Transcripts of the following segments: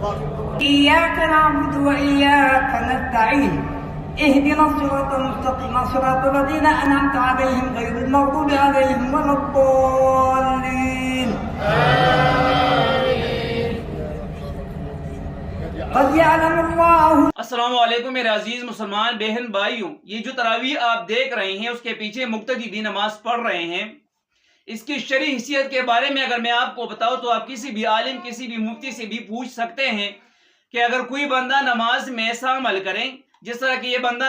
إياك نعبد وإياك نستعين اهدنا الصراط المستقيم صراط الذين أنعمت عليهم غير المغضوب عليهم ولا الضالين قد يعلم الله. السلام علیکم میرے عزیز مسلمان بہن بھائیوں، یہ جو تراویح آپ دیکھ رہے ہیں اس کے پیچھے مقتدی بھی نماز پڑھ رہے ہیں. اس کی شرعی حیثیت کے بارے میں اگر میں آپ کو بتاؤں تو آپ کسی بھی عالم کسی بھی مفتی سے بھی پوچھ سکتے ہیں کہ اگر کوئی بندہ نماز میں ایسا عمل کریں جس طرح کہ یہ بندہ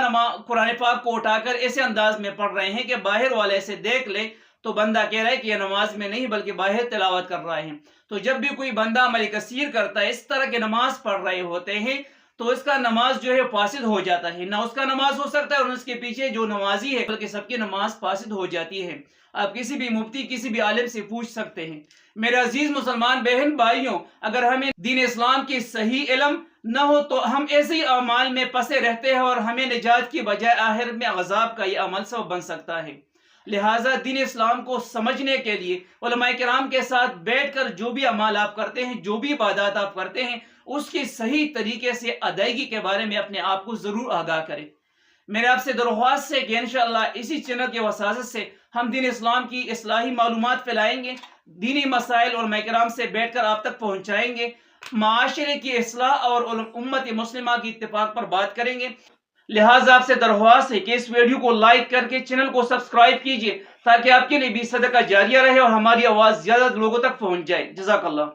قرآن پاک کو اٹھا کر ایسے انداز میں پڑھ رہے ہیں کہ باہر والے اسے دیکھ لے تو بندہ کہہ رہا ہے کہ یہ نماز میں نہیں بلکہ باہر تلاوت کر رہے ہیں. تو جب بھی کوئی بندہ عمل کثیر کرتا ہے، اس طرح کے نماز پڑھ رہے ہوتے ہیں، تو اس کا نماز جو ہے فاسد ہو جاتا ہے. نہ اس کا نماز ہو سکتا ہے اور اس کے پیچھے جو نمازی ہے بلکہ سب کی نماز فاسد ہو جاتی ہے. آپ کسی بھی مفتی کسی بھی عالم سے پوچھ سکتے ہیں. میرے عزیز مسلمان بہن بھائیوں، اگر ہمیں دین اسلام کی صحیح علم نہ ہو تو ہم ایسے ہی اعمال میں پسے رہتے ہیں اور ہمیں نجات کی بجائے آخر میں عذاب کا یہ عمل سبب بن سکتا ہے. لہٰذا دین اسلام کو سمجھنے کے لیے علماء کرام کے ساتھ بیٹھ کر جو بھی اعمال آپ کرتے ہیں، جو بھی عبادات آپ کرتے ہیں، اس کی صحیح طریقے سے ادائیگی کے بارے میں اپنے آپ کو ضرور آگاہ کریں. میرے آپ سے درخواست ہے کہ انشاءاللہ اسی چینل کے وساطت سے ہم دین اسلام کی اصلاحی معلومات پھیلائیں گے، دینی مسائل علماء کرام سے بیٹھ کر آپ تک پہنچائیں گے، معاشرے کی اصلاح اور امت مسلمہ کی اتفاق پر بات کریں گے. لہٰذا آپ سے درخواست ہے کہ اس ویڈیو کو لائک کر کے چینل کو سبسکرائب کیجئے تاکہ آپ کے لیے بھی صدقہ جاریہ رہے اور ہماری آواز زیادہ لوگوں تک پہنچ جائے. جزاک اللہ.